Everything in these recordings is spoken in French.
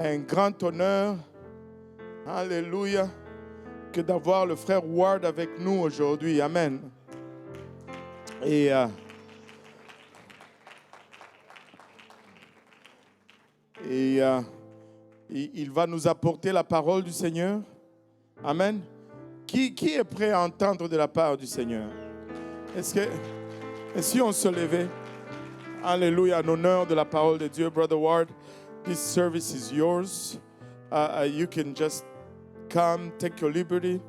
Un grand honneur, alléluia, que d'avoir le frère Ward avec nous aujourd'hui. Amen. Et il va nous apporter la parole du Seigneur. Amen. Qui est prêt à entendre de la part du Seigneur? Et si on se levait, alléluia, en honneur de la parole de Dieu, Brother Ward, this service is yours. You can just come, take your liberty,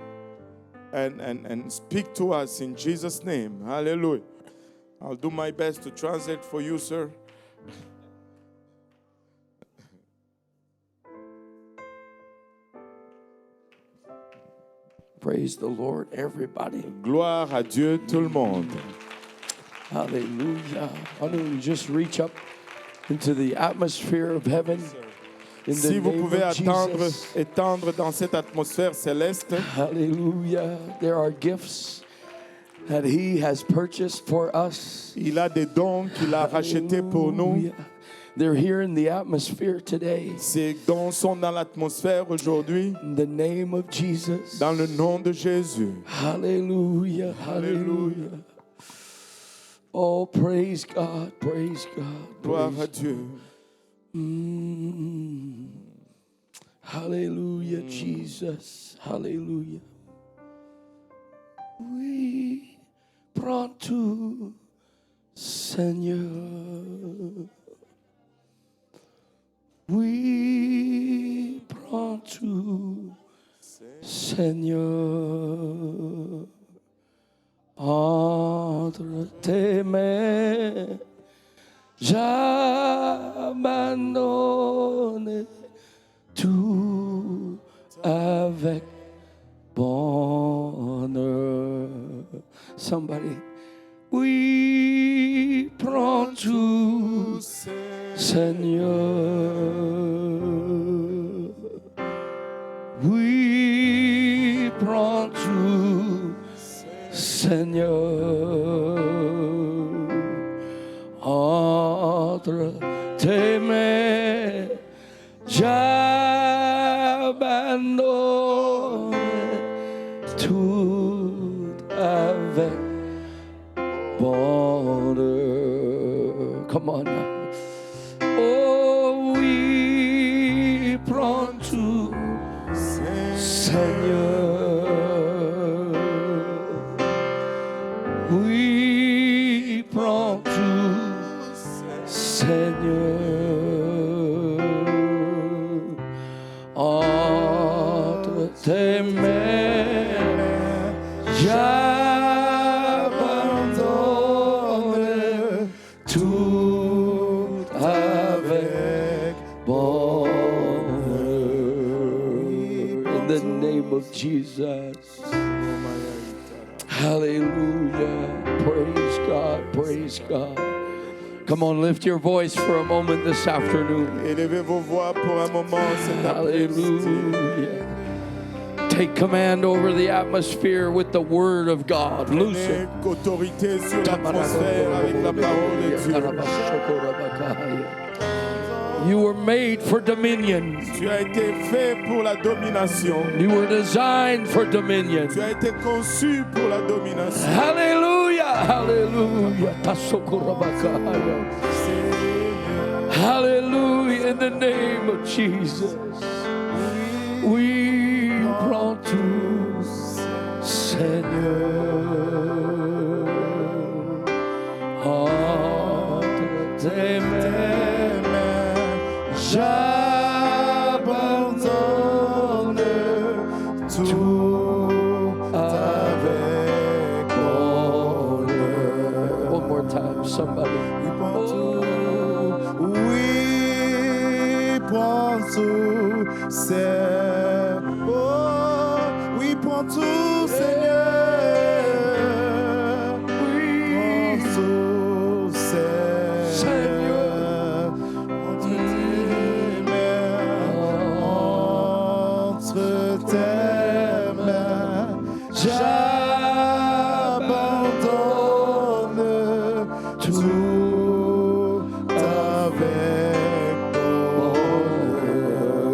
and speak to us in Jesus' name. Hallelujah. I'll do my best to translate for you, sir. Praise the Lord, everybody. Gloire à Dieu, tout le monde. Hallelujah. Why don't you just reach up into the atmosphere of heaven? In Si the vous name pouvez of Jesus. étendre dans cette atmosphère céleste, Hallelujah. There are gifts that He has purchased for us. il a des dons qu'il a rachetés pour nous. Hallelujah. They're here in the atmosphere today. Ces dons sont dans l'atmosphère aujourd'hui, In the name of Jesus. dans le nom de Jésus. Hallelujah. Hallelujah. Oh, praise God. Praise God. Gloire Praise à Dieu. Hallelujah, Jesus. Hallelujah. Oui, prends-tout, Seigneur. Oui, prends-tout, Seigneur. Entre tes mains, j'abandonne tout avec bonheur. Somebody, oui, prends tout, Seigneur. Oui, prends tout, Seigneur. Entre tes mains, j'abandonne tout avec bonheur. Come on now. Oh oui, prends tout, Seigneur. Oui, prends tout, Seigneur. Entre tes mains, j'abandonne tout avec bonheur. In the name of Jesus. Hallelujah. Praise God. Praise God. Come on, lift your voice for a moment this afternoon. Élevez vos voix pour un moment cet après-midi. Hallelujah. Take command over the atmosphere with the word of God. Loose Prenez it. autorité sur l'atmosphère avec la parole de Dieu. You were made for dominion. Tu as été fait pour la domination. You were designed for dominion. Tu as été conçu pour la domination. Hallelujah. Hallelujah. Hallelujah. In the name of Jesus. We brought to Seigneur. Entre tes mains, j'abandonne tout avec bonheur. One more time, somebody. Oui, prends tout, Seigneur. Oh, oui, prends tout, Seigneur. Oui, Prends tout, Seigneur. Entre tes mains, j'abandonne tout avec bonheur.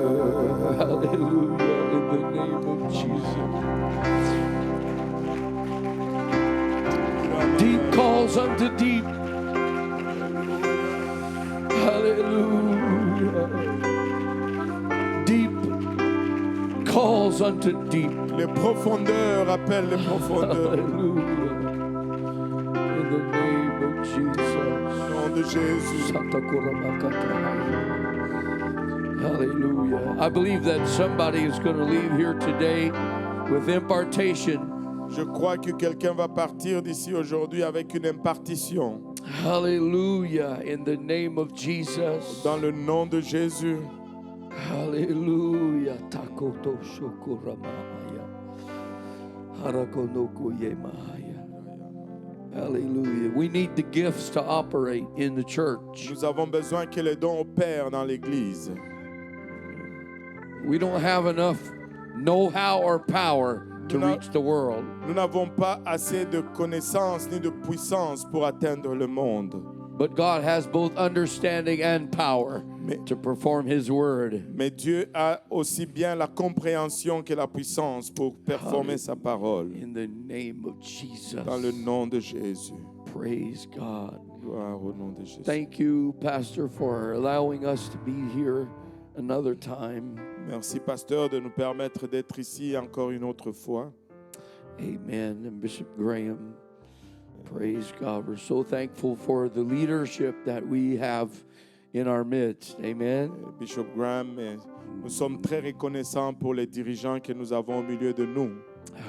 calls unto deep. Hallelujah. Deep calls unto deep. Les profondeurs appellent les profondeurs. Hallelujah. In the name of Au Jesus. nom de Jésus. Hallelujah. I believe that somebody is going to leave here today with impartation. Je crois que quelqu'un va partir d'ici aujourd'hui avec une impartition. Hallelujah. In the name of Jesus. Dans le nom de Jésus. Hallelujah. Takoto shokuramaya. Harakonoko yemaya. Hallelujah. We need the gifts to operate in the church. Nous avons besoin que les dons opèrent dans l'Église. We don't have enough know-how or power to reach the world. Nous n'avons pas assez de connaissances ni de puissance pour atteindre le monde. But God has both understanding and power to perform His word. Mais Dieu a aussi bien la compréhension que la puissance pour performer sa parole. In the name of Jesus. Dans le nom de Jésus. Praise God. Gloire au nom de Jésus. Thank you, Pastor, for allowing us to be here another time. Merci, pasteur, de nous permettre d'être ici encore une autre fois. Amen. And Bishop Graham, praise God. We're so thankful for the leadership that we have in our midst. Amen. Bishop Graham, nous sommes très reconnaissants pour les dirigeants que nous avons au milieu de nous.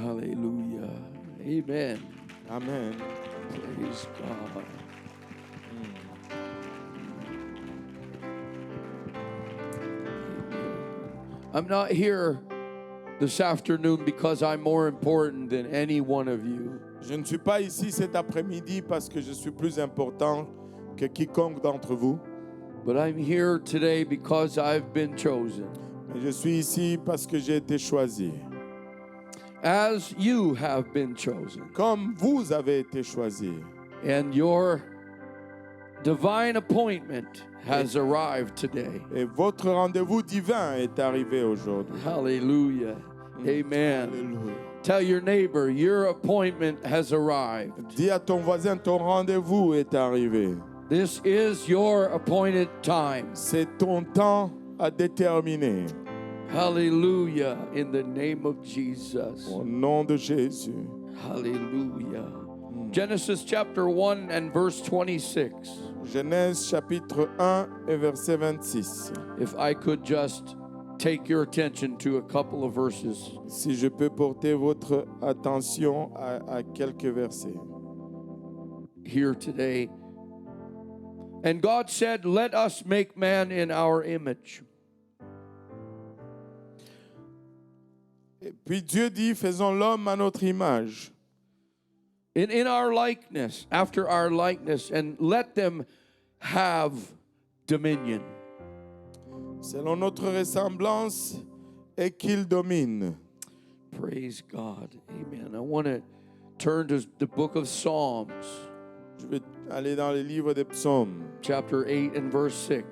Hallelujah. Amen. Amen. Praise God. I'm not here this afternoon because I'm more important than any one of you. Je ne suis pas ici cet après-midi parce que je suis plus important que quiconque d'entre vous. But I'm here today because I've been chosen. Mais je suis ici parce que j'ai été choisi. As you have been chosen. Comme vous avez été choisi. And your divine appointment has arrived today. Et votre rendez-vous divin est arrivé aujourd'hui. Hallelujah. Amen. Alléluia. Tell your neighbor, your appointment has arrived. Dis à ton voisin, ton rendez-vous est arrivé. This is your appointed time. C'est ton temps à déterminer. Hallelujah. In the name of Jesus. Au nom de Jésus. Hallelujah. Genesis chapter 1 and verse 26. Genèse chapitre 1 et verset 26. If I could just take your attention to a couple of verses. Si je peux porter votre attention à quelques versets. Here today. And God said, let us make man in our image. Et puis Dieu dit, faisons l'homme à notre image. In our likeness, after our likeness, and let them have dominion. Selon notre ressemblance et qu'il domine. Praise God. Amen. I want to turn to the book of Psalms. Je vais aller dans le livre des psaumes. Chapter 8 and verse 6.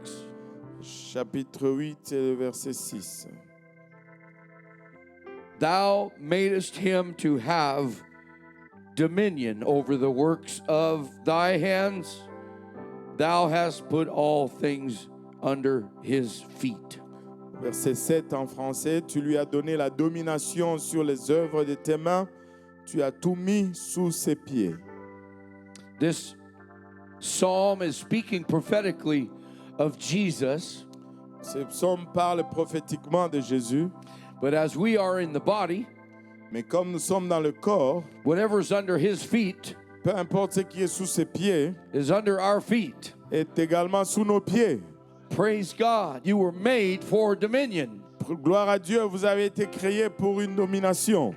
Chapitre 8 et le verset 6. Thou madest him to have dominion over the works of thy hands. Thou hast put all things under his feet. Verset 7 en français. Tu lui as donné la domination sur les œuvres de tes mains. Tu as tout mis sous ses pieds. This psalm is speaking prophetically of Jesus. Ce psaume parle prophétiquement de Jésus. But as we are in the body, Mais comme nous sommes dans le corps, whatever's under his feet peu importe ce qui est sous ses pieds, is under our feet. est également sous nos pieds. Praise God. You were made for dominion. Gloire à Dieu, vous avez été créés pour une domination.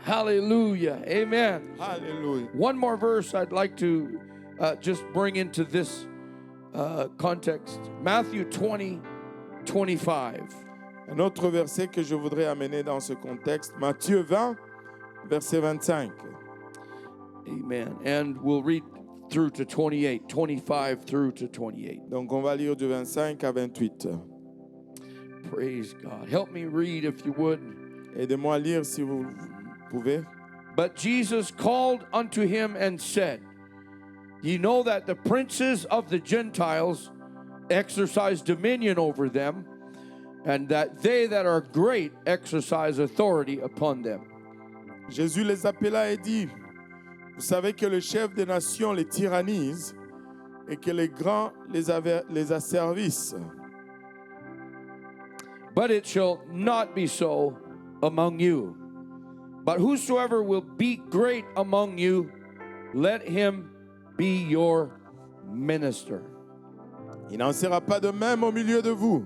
Hallelujah. Amen. Alléluia. One more verse I'd like to just bring into this context. Matthew 20:25. Un autre verset que je voudrais amener dans ce contexte, Matthieu 20, verset 25. Amen. And we'll read through to 28, 25 through to 28. Donc on va lire du 25 à 28. Praise God. Help me read if you would. Aidez-moi à lire si vous pouvez. But Jesus called unto him and said, Ye know that the princes of the Gentiles exercise dominion over them, and that they that are great exercise authority upon them. Jésus les appela et dit, vous savez que le chef des nations les tyrannise et que les grands les asservissent. But it shall not be so among you. But whosoever will be great among you, let him be your minister. Il n'en sera pas de même au milieu de vous.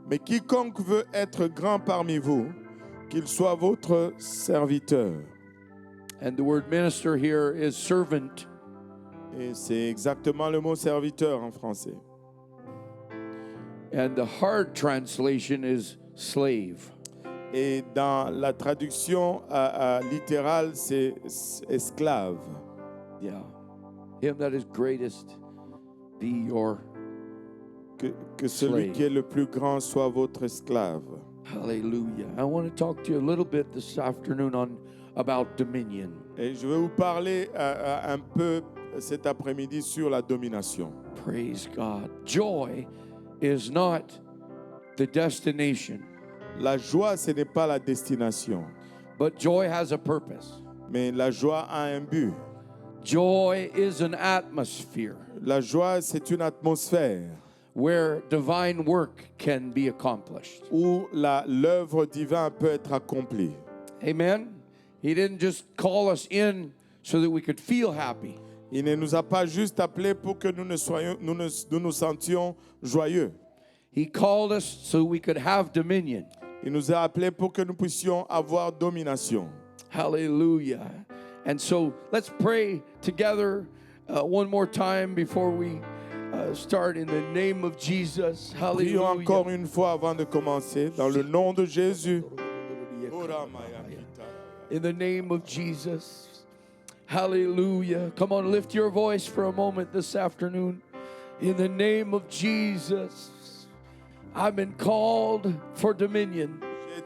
Mais quiconque veut être grand parmi vous, qu'il soit votre serviteur. And the word minister here is servant. Et c'est exactement le mot serviteur en français. And the hard translation is slave. Et dans la traduction littérale, c'est esclave. Yeah. Him that is greatest be your Que celui slave. qui est le plus grand soit votre esclave. Hallelujah. I want to talk to you a little bit this afternoon about dominion. Et je vais vous parler un peu cet après-midi sur la domination. Praise God. Joy is not the destination, La joie, ce n'est pas la destination, but joy has a purpose. mais la joie a un but. Joy is an atmosphere La joie, c'est une atmosphère where divine work can be accomplished. où l'œuvre divine peut être accomplie. Amen. He didn't just call us in so that we could feel happy. Il ne nous a pas juste appelés pour que nous nous sentions joyeux. He called us so we could have dominion. Il nous a appelés pour que nous puissions avoir domination. Hallelujah. And so let's pray together one more time before we start in the name of Jesus. Prions encore Hallelujah. une fois avant de commencer, dans le nom de Jésus. In the name of Jesus. Hallelujah. Come on, lift your voice for a moment this afternoon. In the name of Jesus. I've been called for dominion.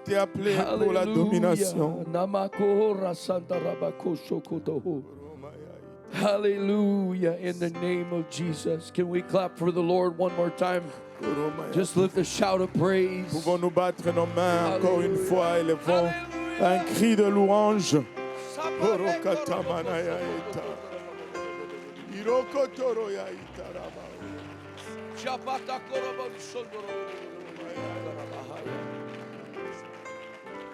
J'ai été appelé pour la domination. Namakora Santa Rabakoshokotoho. Hallelujah. In the name of Jesus. Can we clap for the Lord one more time? Just lift a shout of praise. Pouvons-nous battre nos mains encore une fois et élevons un cri de louange.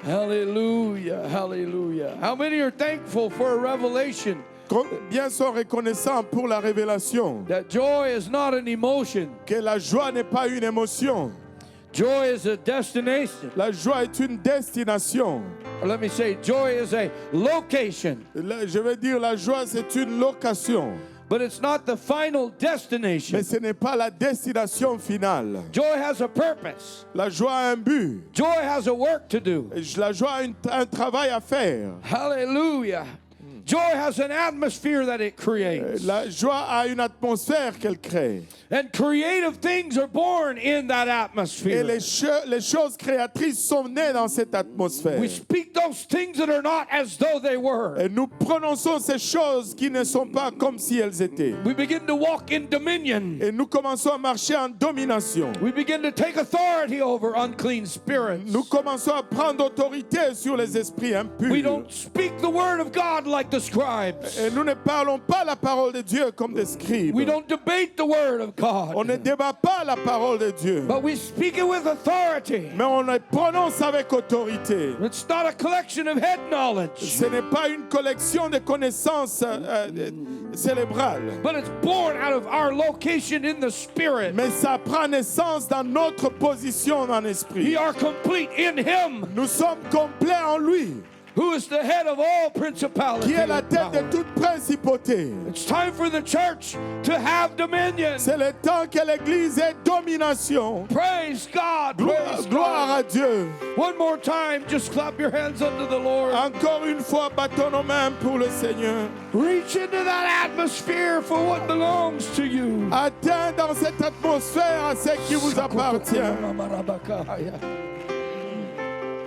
Hallelujah, hallelujah. How many are thankful for a revelation Combien sont reconnaissants pour la révélation that joy is not an emotion? que la joie n'est pas une émotion. Joy is a destination. La joie est une destination. Or let me say, joy is a location, Je veux dire, la joie, c'est une location. but it's not the final destination. Mais ce n'est pas la destination finale. Joy has a purpose. La joie a un but. Joy has a work to do. La joie a un travail à faire. Hallelujah. Joy has an atmosphere that it creates. La joie a une atmosphère qu'elle crée. And creative things are born in that Et atmosphere. les choses créatrices sont nées dans cette atmosphère. We speak those things that are not as though they were. Et nous prononçons ces choses qui ne sont pas comme si elles étaient. We begin to walk in dominion. Et nous commençons à marcher en domination. We begin to take authority over unclean spirits. Nous commençons à prendre autorité sur les esprits impurs. We don't speak the word of God like the scribes. Et nous ne parlons pas la parole de Dieu comme des scribes. We don't debate the word of On ne God. débat pas la parole de Dieu. But we speak it with authority. Mais on le prononce avec autorité. It's not a collection of head knowledge, Ce n'est pas une collection de connaissances cérébrales. but it's born out of our location in the spirit. Mais ça prend naissance dans notre position en We esprit. are complete in Him, Nous sommes complets en lui, who is the head of all principality. qui est la and tête de power. toute principauté. It's time for the church to have dominion. C'est le temps que l'Église ait domination. Praise God. Praise Gloire God. à Dieu. One more time, just clap your hands unto the Lord. Encore une fois, battons nos mains pour le Seigneur. Reach into that atmosphere for what belongs to you. Atteins dans cette atmosphère ce qui vous appartient.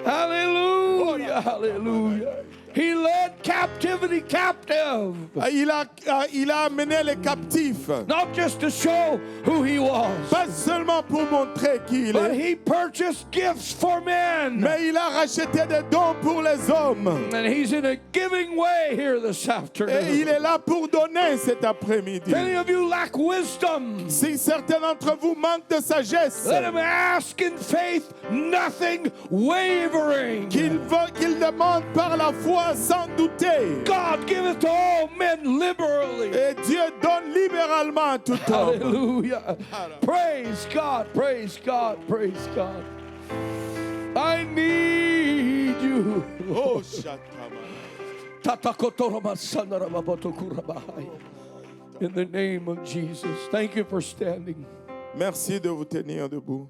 Hallelujah, hallelujah. He led captivity captive. Il a amené les captifs. Not just to show who he was, Pas seulement pour montrer qui il but est, he purchased gifts for men. mais il a racheté des dons pour les hommes. And he's in a giving way here this Et il afternoon. est là pour donner cet après-midi. If any of you lack wisdom, Si certains d'entre vous manquent de sagesse, let him ask in faith, nothing wavering. qu'il demande par la foi sans douter. God giveth to all men liberally. Et Dieu donne libéralement à tout homme. Hallelujah. Praise God, praise God, praise God. I need you. Oh, Shatama. In the name of Jesus. Thank you for standing. Merci de vous tenir debout.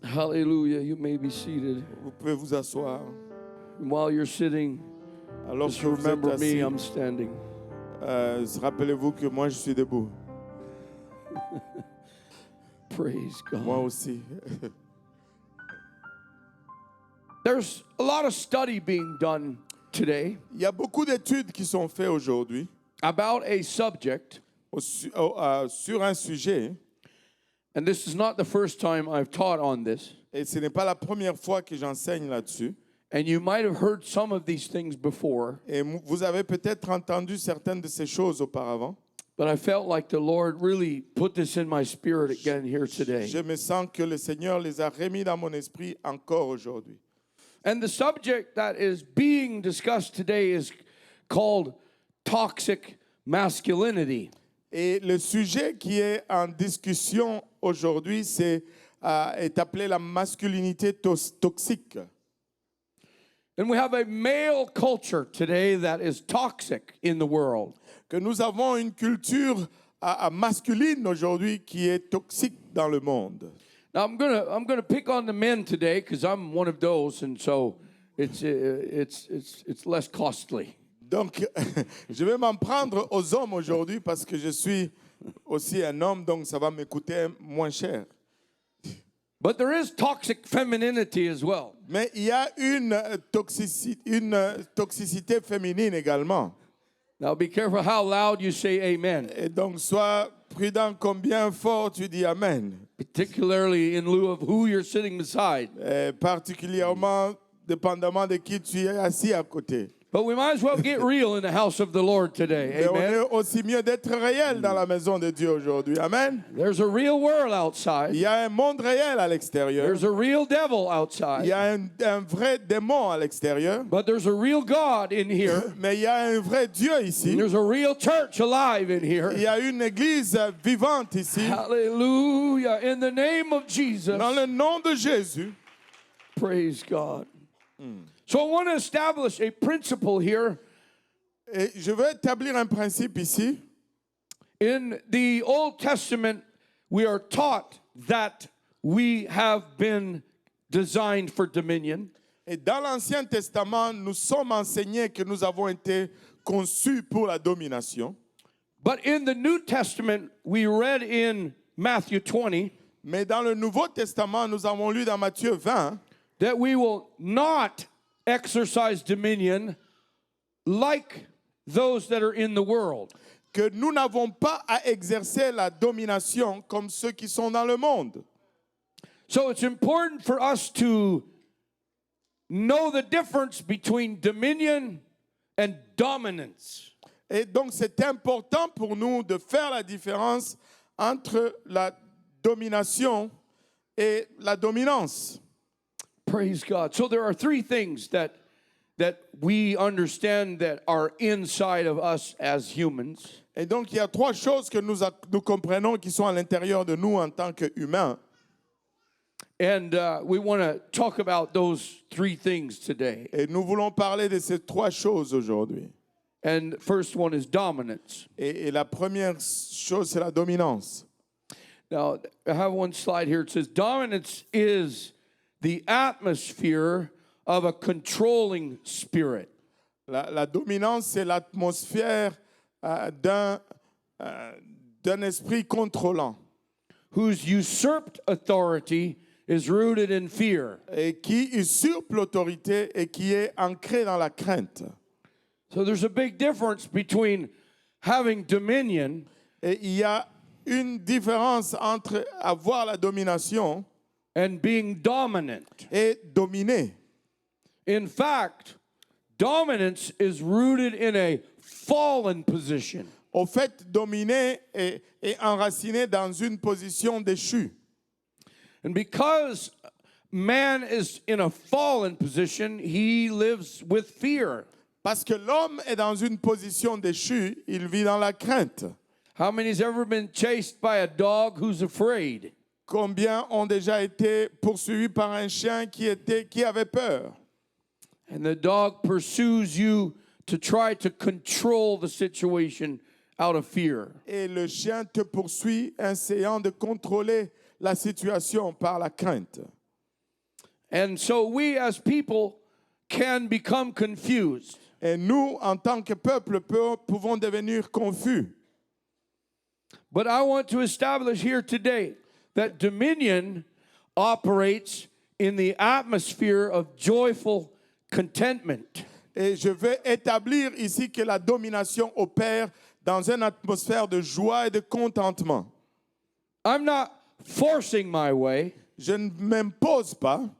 Hallelujah. You may be seated. Vous pouvez vous asseoir. And while you're sitting, Alors just que vous êtes remember me, assis, I'm standing. rappelez-vous que moi je suis debout. Praise Moi God. aussi. There's a lot of study being done today Il y a beaucoup d'études qui sont faites aujourd'hui about a subject, sur un sujet. and this is not the first time I've taught on this. Et ce n'est pas la première fois que j'enseigne là-dessus. And you might have heard some of these things before, Et vous avez peut-être entendu certaines de ces choses auparavant. but I felt like the Lord really put this in my spirit again here today. Je me sens que le Seigneur les a remis dans mon esprit encore aujourd'hui. And the subject that is being discussed today is called toxic masculinity. Et le sujet qui est en discussion aujourd'hui, est appelé la masculinité toxique. And we have a male culture today that is toxic in the world. Que nous avons une culture masculine aujourd'hui qui est toxique dans le monde. Now I'm gonna pick on the men today because I'm one of those, and so it's less costly. Donc, je vais m'en prendre aux hommes aujourd'hui parce que je suis aussi un homme, donc ça va me coûter moins cher. But there is toxic femininity as well. Mais il y a une toxicité féminine également. Now be careful how loud you say amen, Et donc, sois prudent combien fort tu dis Amen. particularly in lieu of who you're sitting beside. Particulièrement, dépendamment de qui tu es assis à côté. But we might as well get real in the house of the Lord today. Et on est Amen. aussi mieux d'être réel dans la maison de Dieu aujourd'hui. Amen. There's a real world Il outside. y a un monde réel à l'extérieur. There's a real devil Il y outside. a un vrai démon à l'extérieur. But there's a real God in here. Mais il y a un vrai Dieu ici. There's a real church alive in Il here. y a une église vivante ici. Hallelujah. In the name of Jesus. Dans le nom de Jésus. Praise God. So I want to establish a principle here. Et je veux établir un principe ici. In the Old Testament, we are taught that we have been designed for dominion. Et dans l'Ancien Testament, nous sommes enseignés que nous avons été conçus pour la domination. But in the New Testament, we read in Matthew 20 Mais dans le Nouveau Testament, nous avons lu dans Matthieu 20 that we will not exercise dominion like those that are in the world. que nous n'avons pas à exercer la domination comme ceux qui sont dans le monde. So it's important for us to know the difference between dominion and dominance. Et donc c'est important pour nous de faire la différence entre la domination et la dominance. Praise God. So there are three things that we understand that are inside of us as humans. Et donc il y a trois choses que nous comprenons qui sont à l'intérieur de nous en tant qu'humains. And we want to talk about those three things today. Et nous voulons parler de ces trois choses aujourd'hui. And the first one is dominance. Et la première chose, c'est la dominance. Now, I have one slide here. It says, dominance is the atmosphere of a controlling spirit. La dominance, c'est l'atmosphère d'un esprit contrôlant. Whose usurped authority is rooted in fear. Et qui usurpe l'autorité et qui est ancré dans la crainte. So there's a big difference between having dominion Et il y a une différence entre avoir la domination and being dominant. et dominer. In fact, dominance is rooted in a fallen position. Au fait, dominer est enraciné dans une position déchue. And because man is in a fallen position, he lives with fear. Parce que l'homme est dans une position déchue, il vit dans la crainte. How many's ever been chased by a dog who's afraid? Combien ont déjà été poursuivis par un chien qui avait peur? And the dog pursues you to try to control the situation out of fear. Et le chien te poursuit, essayant de contrôler la situation par la crainte. And so we as people can become confused. Et nous, en tant que peuple, pouvons devenir confus. But I want to establish here today that dominion operates in the atmosphere of joyful contentment. Et je veux établir ici que la domination opère dans une atmosphère de joie et de contentement. I'm not forcing my way. Je ne m'impose pas,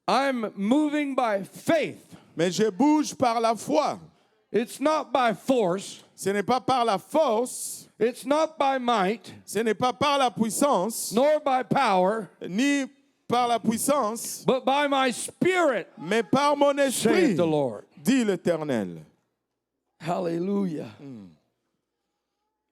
I'm moving by faith. mais je bouge par la foi. It's not by force. Ce n'est pas par la force, It's not by might, ce n'est pas par la puissance, nor by power, ni par la puissance, but by my spirit, mais par mon esprit, saith the Lord. dit l'Éternel. Hallelujah.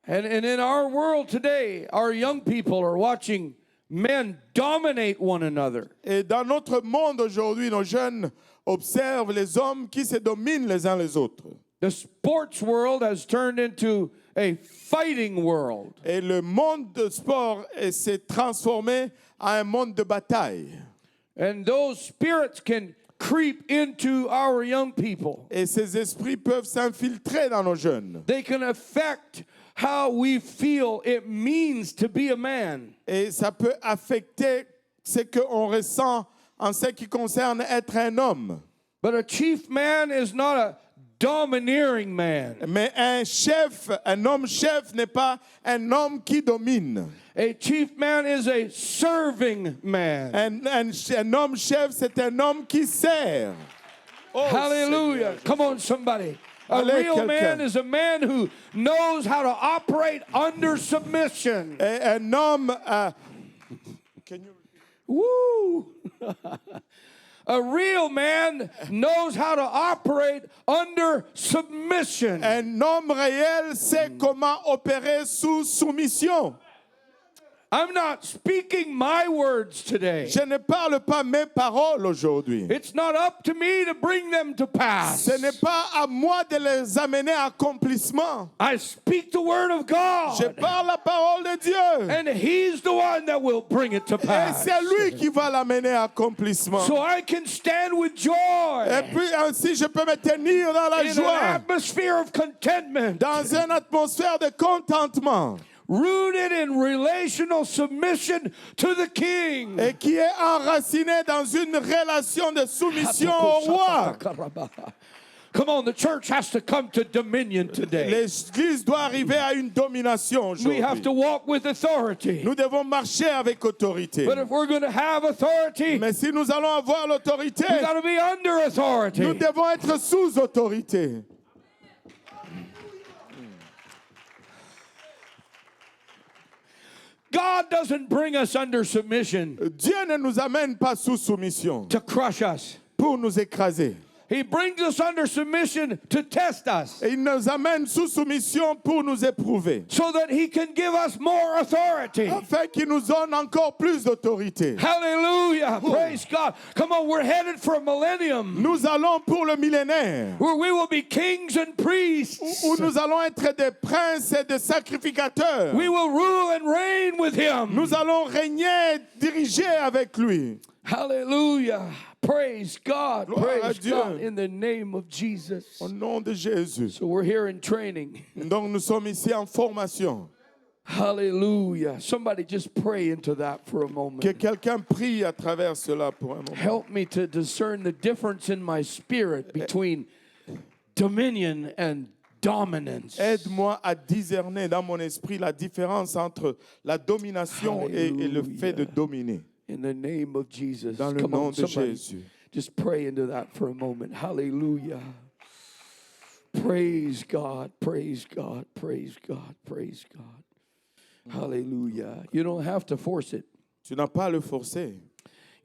And in our world today, our young people are watching men dominate one another. Et dans notre monde aujourd'hui, nos jeunes observent les hommes qui se dominent les uns les autres. The sports world has turned into a fighting world. Et le monde de sport s'est transformé en un monde de bataille. And those spirits can creep into our young people. Et ces esprits peuvent s'infiltrer dans nos jeunes. They can affect how we feel it means to be a man. Et ça peut affecter ce qu'on ressent en ce qui concerne être un homme. But a chief man is not a domineering man. Mais un chef, un homme chef n'est pas un homme qui domine. A chief man is a serving man. Un homme chef, c'est un homme qui sert. Oh, Hallelujah. Seigneur. Come on, somebody. A Allez, real man quelqu'un. is a man who knows how to operate under submission. Et un homme... Woo! A real man knows how to operate under submission. un homme réel sait comment opérer sous soumission. I'm not speaking my words today. Je ne parle pas mes paroles aujourd'hui. It's not up to me to bring them to pass. Ce n'est pas à moi de les amener à accomplissement. I speak the word of God. Je parle la parole de Dieu. And he's the one that will bring it to Et pass. c'est lui qui va l'amener à accomplissement. So I can stand with joy Et puis ainsi, je peux me tenir dans la in an joie, atmosphere of contentment, dans une atmosphère de contentement, rooted in relational submission to the King. et qui est enraciné dans une relation de soumission au roi. Come on, the church has to come to dominion today. L'Église doit arriver à une domination We have aujourd'hui. to walk with authority. Nous devons marcher avec autorité. But if we're going to have authority, Mais si nous allons avoir l'autorité, we got to be under nous authority. devons être sous autorité. God doesn't bring us under submission Dieu ne nous amène pas sous soumission to crush us. pour nous écraser. He brings us under submission to test us Et il nous amène sous soumission pour nous éprouver. so that he can give us more authority. Afin qu'il nous donne encore plus d'autorité. Hallelujah. Praise God. Come on, we're headed for a millennium Nous allons pour le millénaire, where we will be kings and priests. où nous allons être des princes et des sacrificateurs. We will rule and reign with him. Nous allons régner, diriger avec lui. Hallelujah. Praise God. Gloire à Praise Dieu. God in the name of Jesus. Au nom de Jésus. So we're here in training. Donc nous sommes ici en formation. Hallelujah. Somebody just pray into that for a Que moment. quelqu'un prie à travers cela pour un moment. Help me to discern the difference in my spirit between dominion and dominance. Aide-moi à discerner dans mon esprit la différence entre la domination et le fait de dominer. In the name of Jesus. Dans le Come nom on, de somebody. Jésus. Just pray into that for a moment. Hallelujah. Praise God, praise God, praise God, praise God. Hallelujah. You don't have to force it. Tu n'as pas à le forcer,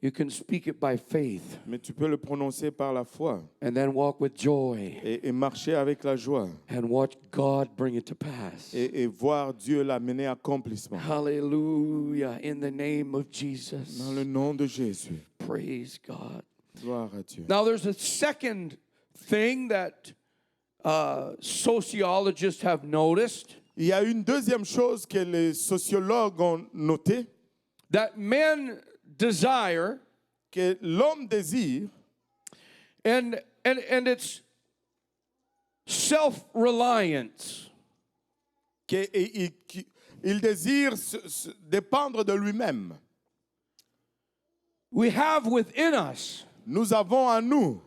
You can speak it by faith mais tu peux le prononcer par la foi and then walk with joy et marcher avec la joie and watch God bring it to pass. et voir Dieu l'amener à accomplissement. Hallelujah. In the name of Jesus. Dans le nom de Jésus. Praise God. Gloire à Dieu. Now, there's a second thing that sociologists have noticed, Il y a une deuxième chose que les sociologues ont noté, that men desire, que l'homme désire, and it's self-reliance. qu'il désire dépendre de lui-même. We have within us Nous avons en nous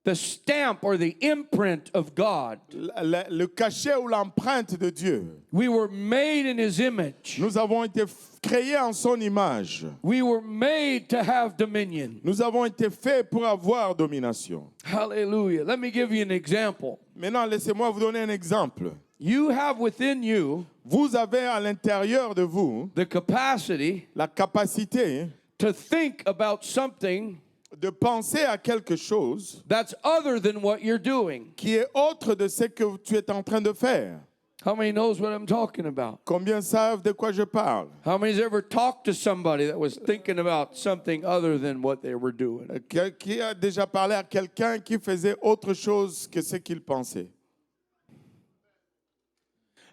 the stamp or the imprint of God. le cachet ou l'empreinte de Dieu. We were made in His image. Nous avons été créés en son image. We were made to have dominion. Nous avons été faits pour avoir domination. Hallelujah. Let me give you an example. Maintenant, laissez-moi vous donner un exemple. You have within you Vous avez à l'intérieur de vous the capacity la capacité to think about something de penser à quelque chose that's other than what you're doing. qui est autre de ce que tu es en train de faire. How many knows what I'm talking about? Combien savent de quoi je parle? How many's ever talked to somebody that was thinking about something other than what they were doing? Qui a déjà parlé à quelqu'un qui faisait autre chose que ce qu'il pensait?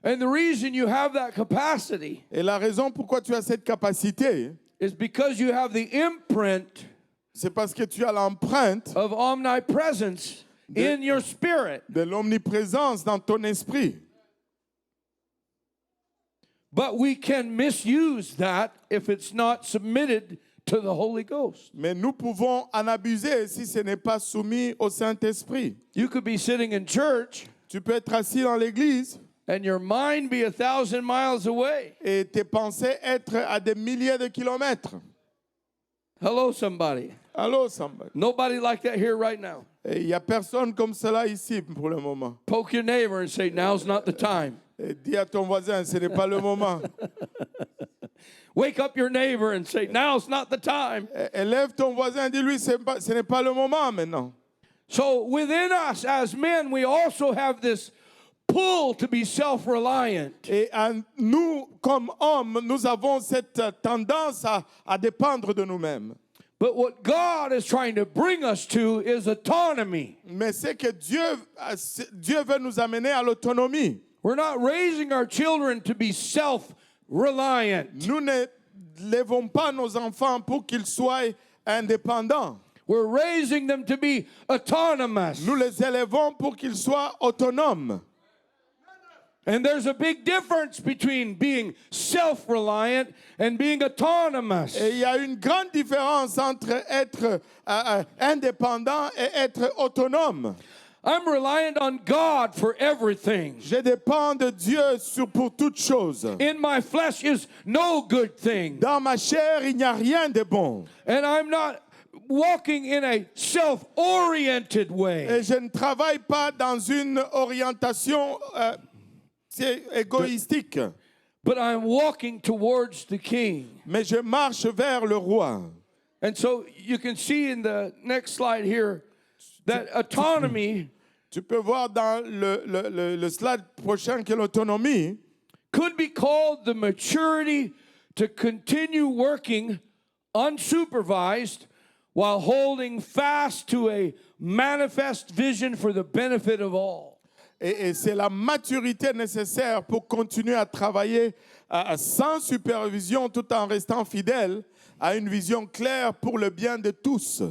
And the reason you have that capacity Et la raison pourquoi tu as cette capacité, is because you have the imprint c'est parce que tu as l'empreinte of omnipresence in your spirit. de l'omniprésence dans ton esprit. But we can misuse that if it's not submitted to the Holy Ghost. Mais nous pouvons en abuser si ce n'est pas soumis au Saint-Esprit. You could be sitting in church Tu peux être assis dans l'église and your mind be 1,000 miles away. et tes pensées être à des milliers de kilomètres. Hello, somebody. Allô, somebody. Nobody like that here right now. Et il n'y a personne comme cela ici pour le moment. Poke your neighbor and say, now's not the time. Et dis à ton voisin, ce n'est pas le moment. Wake up your neighbor and say, now's not the time. Élève ton voisin, dis-lui, ce n'est pas le moment maintenant. So within us as men, we also have this pull to be self-reliant. Et nous, comme hommes, nous avons cette tendance à dépendre de nous-mêmes. But what God is trying to bring us to is autonomy. Mais c'est que Dieu veut nous amener à l'autonomie. We're not raising our children to be self-reliant. Nous ne levons pas nos enfants pour qu'ils soient indépendants. We're raising them to be autonomous. Nous les élevons pour qu'ils soient autonomes. And there's a big difference between being self-reliant and being autonomous. Et il y a une grande différence entre être indépendant et être autonome. I'm reliant on God for everything. Je dépends de Dieu pour toutes choses. In my flesh is no good thing. Dans ma chair, il n'y a rien de bon. And I'm not walking in a self-oriented way. Et je ne travaille pas dans une orientation égoïstique. But I'm walking towards the King. Mais je marche vers le roi. And so you can see in the next slide here that autonomy Tu peux voir dans le slide prochain que l'autonomie could be called the maturity to continue working unsupervised while holding fast to a manifest vision for the benefit of all. et c'est la maturité nécessaire pour continuer à travailler sans supervision tout en restant fidèle à une vision claire pour le bien de tous.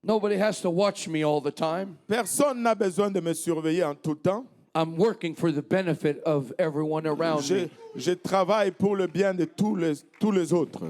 Nobody has to watch me all the time. Personne n'a besoin de me surveiller en tout temps. I'm working for the benefit of everyone around me. Je travaille pour le bien de tous les autres.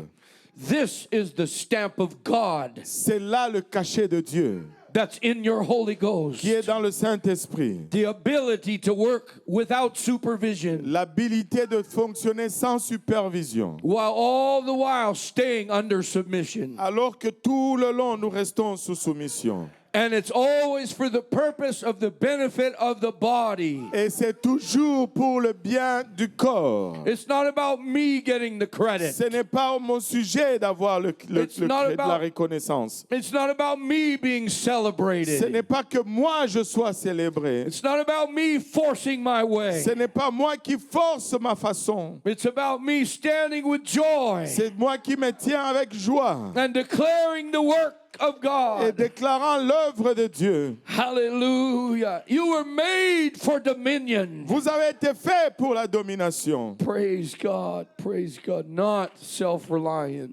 This is the stamp of God C'est là le cachet de Dieu. that's in your Holy Ghost. qui est dans le Saint-Esprit. The ability to work without supervision, L'habilité de fonctionner sans supervision. while all the while staying under submission. Alors que tout le long, nous restons sous soumission. And it's always for the purpose of the benefit of the body. Et c'est toujours pour le bien du corps. It's not about me getting the credit. Ce n'est pas mon sujet d'avoir It's not la about- reconnaissance. It's not about me being Ce celebrated. n'est pas que moi je sois célébré. It's not about me forcing my way. Ce n'est pas moi qui force ma façon. It's about me standing with joy C'est moi qui me tiens avec joie and declaring the work of et God. déclarant l'œuvre de Dieu. Hallelujah. You were made for dominion. Vous avez été fait pour la domination, Praise God. Praise God. Not self-reliance.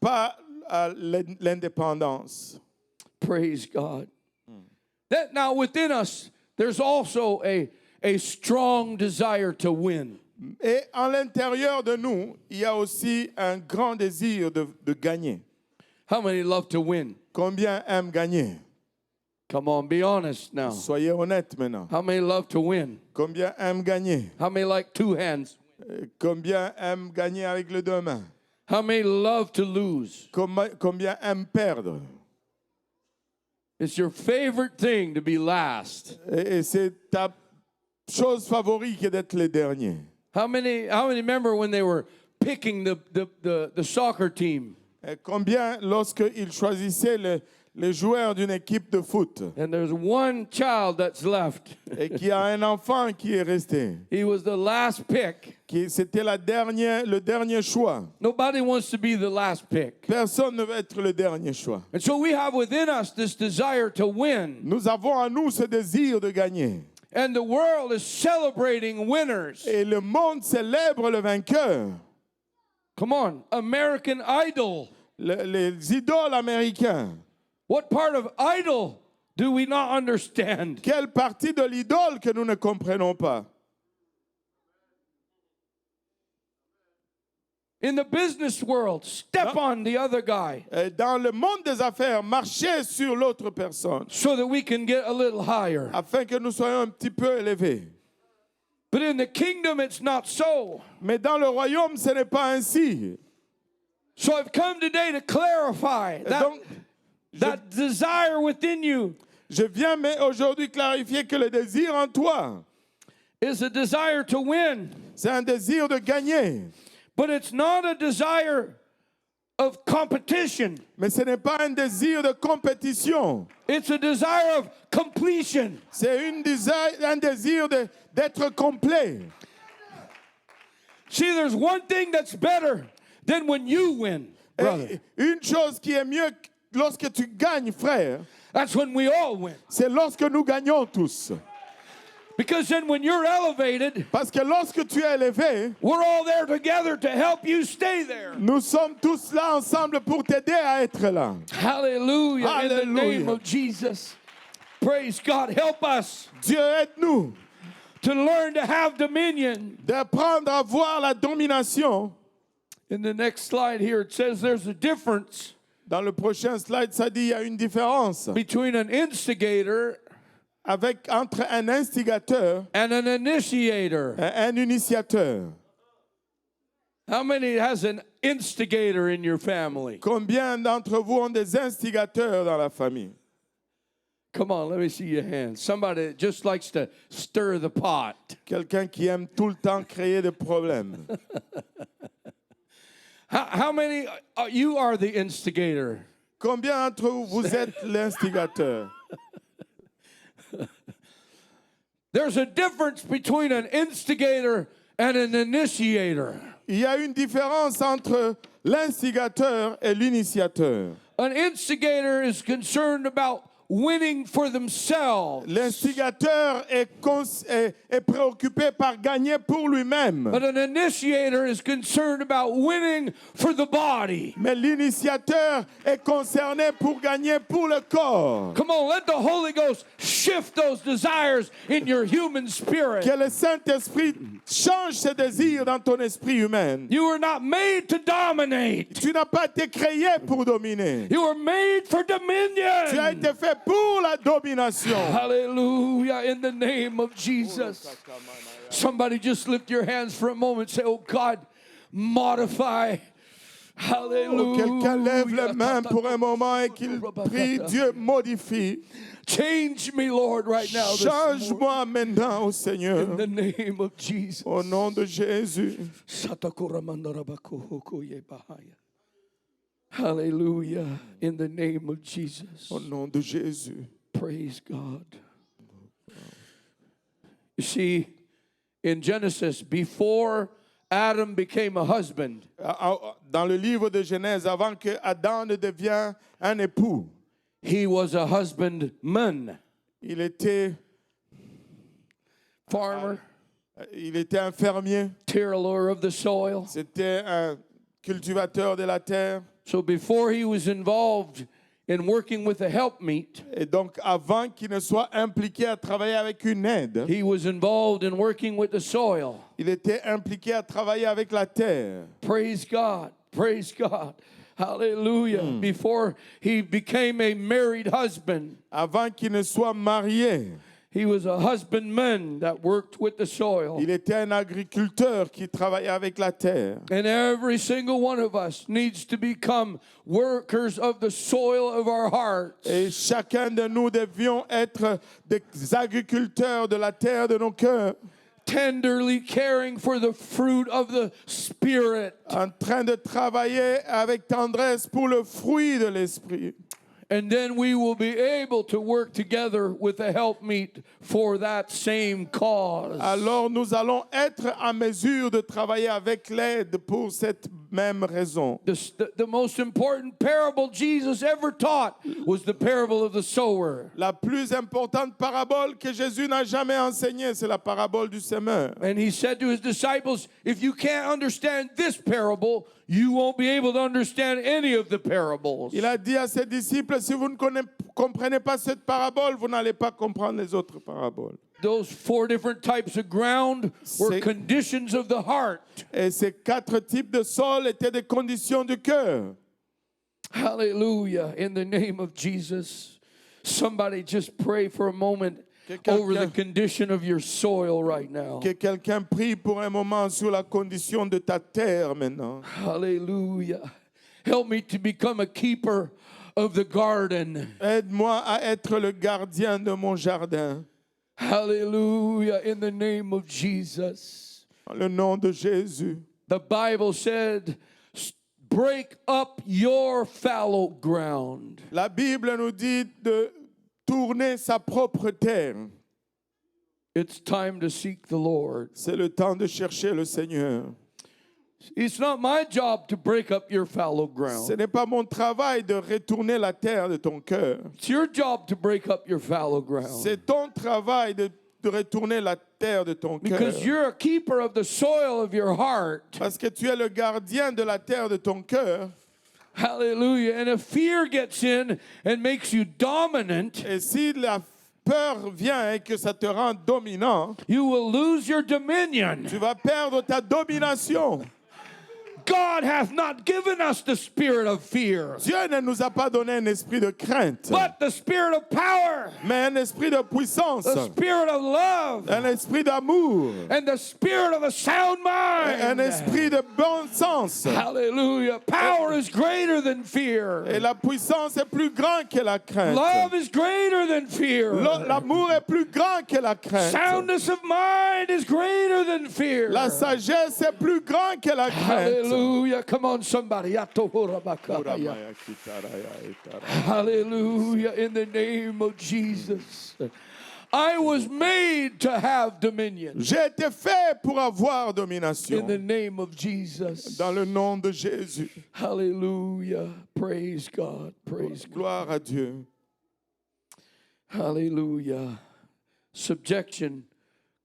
pas l'indépendance. Praise God. That now within us, there's also a strong desire to win. Et en l'intérieur de nous, il y a aussi un grand désir de gagner. How many love to win? Combien aiment gagner? Come on, be honest now. Soyez honnêtes maintenant. How many love to win? Combien aiment gagner? How many like two hands? Combien aiment gagner avec les deux mains? How many love to lose? Combien aiment perdre? It's your favorite thing to be last. Et c'est ta chose favorite que d'être les derniers. How many remember when they were picking the soccer team? Et combien lorsqu'ils choisissaient les joueurs d'une équipe de foot And there's one child that's left. et qu'il y a un enfant qui est resté, He was the last pick. c'était le dernier choix. Nobody wants to be the last pick. Personne ne veut être le dernier choix. And so we have within us this desire to win. Nous avons en nous ce désir de gagner. And the world is celebrating winners. Et le monde célèbre le vainqueur. Come on, American Idol. Les idoles américains. What part of idol do we not understand? Quelle partie de l'idole que nous ne comprenons pas? In the business world, step on the other guy Et dans le monde des affaires, marcher sur l'autre personne so that we can get a little higher. afin que nous soyons un petit peu élevés. But in the kingdom, it's not so. Mais dans le royaume, ce n'est pas ainsi. So I've come today to clarify Et that, donc, that desire within you je viens mais aujourd'hui clarifier que le désir en toi, is a desire to win. c'est un désir de gagner. But it's not a desire of competition. Mais ce n'est pas un désir de compétition. It's a desire of completion. C'est un désir d'être complet. See, there's one thing that's better than when you win, brother. Et une chose qui est mieux lorsque tu gagnes, frère, That's when we all win. c'est lorsque nous gagnons tous. Because then when you're elevated, Parce que lorsque tu es élevé, we're all there together to help you stay there. nous sommes tous là ensemble pour t'aider à être là. Hallelujah. In the name Hallelujah. of Jesus. Praise God. Help us Dieu aide-nous to learn to have dominion. d'apprendre à voir la domination. In the next slide here, it says there's a difference Dans le prochain slide, ça dit il y a une différence between an instigator entre un instigateur and an initiator. et un initiateur. How many has an instigator in your family? Combien d'entre vous ont des instigateurs dans la famille? Come on, let me see your hands. Somebody that just likes to stir the pot. Quelqu'un qui aime tout le temps créer des problèmes. How many, you are the instigator? Combien d'entre vous êtes l'instigateur? There's a difference between an instigator and an initiator. Il y a une différence entre l'instigateur et l'initiateur. An instigator is concerned about winning for themselves. L'instigateur est préoccupé par gagner pour lui-même. But an initiator is concerned about winning for the body. Mais l'initiateur est concerné pour gagner pour le corps. Come on, let the Holy Ghost shift those desires in your human spirit. Que le Saint-Esprit change ses désirs dans ton esprit humain. You were not made to dominate. Tu n'as pas été créé pour dominer. You were made for Tu as dominion. été fait pour la domination. Hallelujah, in the name of Jesus. Somebody just lift your hands for a moment. Say, oh God, modify. Hallelujah. Quelqu'un lève les mains pour un moment et qu'il prie, Dieu modifie. Change me, Lord, right now. this morning. Change-moi maintenant, au Seigneur. In the name of Jesus. Au nom de Jésus. Hallelujah. In the name of Jesus. Au nom de Jésus. Praise God. You see, in Genesis, before Adam became a husband, Dans le livre de Genèse, avant que Adam ne devienne un époux, he was a husbandman. il était Farmer, un fermier. tiller of the soil. C'était un cultivateur de la terre. So before he was involved in working with a helpmeet, Et donc, avant qu'il ne soit impliqué à travailler avec une aide, he was involved in working with the soil. il était impliqué à travailler avec la terre. Praise God. Praise God. Hallelujah. Before he became a married husband, Avant qu'il ne soit marié, he was a husbandman that worked with the soil. il était un agriculteur qui travaillait avec la terre. And every single one of us needs to become workers of the soil of our hearts. Et chacun de nous devions être des agriculteurs de la terre de nos cœurs, Tenderly caring for the fruit of the Spirit. en train de travailler avec tendresse pour le fruit de l'esprit. And then we will be able to work together with a helpmeet for that same cause. Alors nous allons être en mesure de travailler avec l'aide pour cette même raison. The most important parable Jesus ever taught was the parable of the sower. La plus importante parabole que Jésus n'a jamais enseignée, c'est la parabole du semeur. And he said to his disciples, if you can't understand this parable, you won't be able to understand any of the parables. Il a dit à ses disciples, si vous ne comprenez pas cette parabole, vous n'allez pas comprendre les autres paraboles. Those 4 different types of ground were conditions of the heart. Et ces 4 types de sol étaient des conditions du cœur. Hallelujah. In the name of Jesus. Somebody just pray for a moment over the condition of your soil right now. Que quelqu'un prie pour un moment sur la condition de ta terre maintenant. Hallelujah. Help me to become a keeper of the garden. Aide-moi à être le gardien de mon jardin. Hallelujah. In the name of Jesus. Dans le nom de Jésus. The Bible said, break up your fallow ground. La Bible nous dit de tourner sa propre terre. It's time to seek the Lord. C'est le temps de chercher le Seigneur. It's not my job to break up your fallow ground. Ce n'est pas mon travail de retourner la terre de ton cœur. It's your job to break up your fallow ground. C'est ton travail de retourner la terre de ton cœur. Because you're a keeper of the soil of your heart. Parce que tu es le gardien de la terre de ton cœur. Hallelujah. And if fear gets in and makes you dominant, Et si la peur vient et que ça te rend dominant, you will lose your dominion. tu vas perdre ta domination. God hath not given us the spirit of fear, Dieu ne nous a pas donné un esprit de crainte, but the spirit of power, mais un esprit de puissance, the spirit of love, un esprit d'amour, and the spirit of a sound un mind. esprit de bon sens. Hallelujah. Power is greater than Et fear. la puissance est plus grande que la crainte. Love is greater than fear. L'amour est plus grand que la crainte. Soundness of mind is greater than fear. La sagesse est plus grande que la crainte. Hallelujah. Come on, somebody. Hallelujah. In the name of Jesus. I was made to have dominion. J'ai été fait pour avoir In the domination. name of Jesus. Dans le nom de Jésus. Hallelujah. Praise God. Praise God. Gloire à Dieu. Hallelujah. Subjection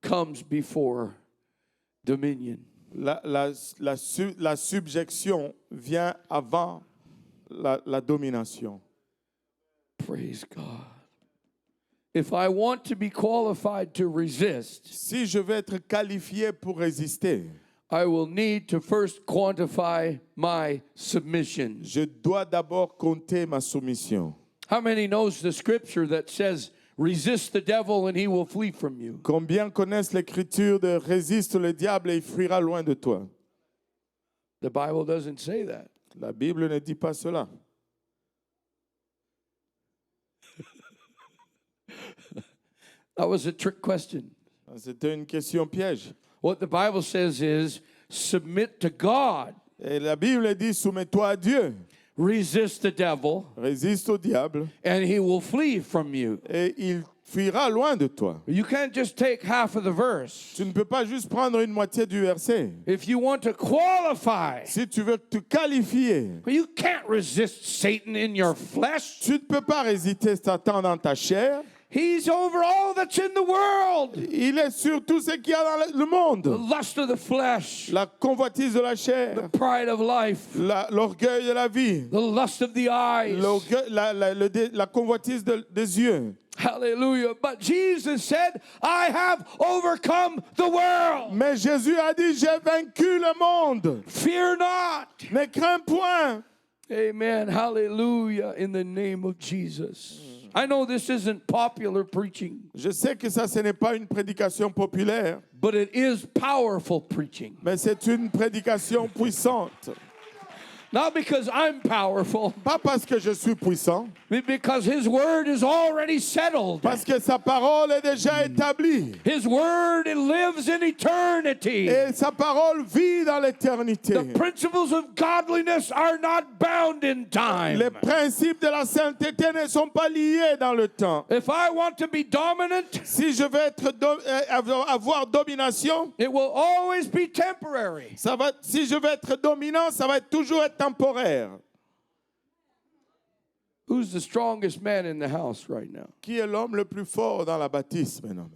comes before dominion. La subjection vient avant la domination. Praise God. If I want to be qualified to resist, Si je veux être qualifié pour résister, I will need to first quantify my submission. je dois d'abord compter ma soumission. How many knows the scripture that says, resist the devil and he will flee from you? Combien connaissent l'écriture de résiste le diable et il fuira loin de toi? The Bible doesn't say that. La Bible ne dit pas cela. That was a trick question. C'était une question piège. What the Bible says is, submit to God, Et la Bible dit, soumets-toi à Dieu. resist the devil, Résiste au diable and he will flee from you. et il fuira loin de toi. You can't just take half of the verse. Tu ne peux pas juste prendre une moitié du verset. If you want to qualify, Si tu veux te qualifier, you can't resist Satan in your flesh. tu ne peux pas résister Satan dans ta chair. He's over all that's in the world. Il est sur tout ce qu'il y a dans le The monde. lust of the flesh, La convoitise de la chair, the pride of life, l'orgueil de la vie, the lust of the eyes. la convoitise des yeux. Hallelujah. But Jesus said, I have overcome the world. Mais Jésus a dit, j'ai vaincu le monde. Fear not. Ne crains point. Amen. Hallelujah. In the name of Jesus. I know this isn't popular preaching, Je sais que ça, ce n'est pas une prédication populaire, but it is powerful preaching. mais c'est une prédication puissante. Not because I'm powerful, Pas parce que je suis puissant, but because His Word is already settled. parce que sa parole est déjà établie. His Word, it lives in eternity. Et sa parole vit dans l'éternité. The principles of godliness are not bound in time. Les principes de la sainteté ne sont pas liés dans le temps. If I want to be dominant, Si je veux avoir domination, it will always be temporary. si je veux être dominant, ça va toujours être temporaire. Who's the strongest man in the house right now? Qui est l'homme le plus fort dans la bâtisse maintenant?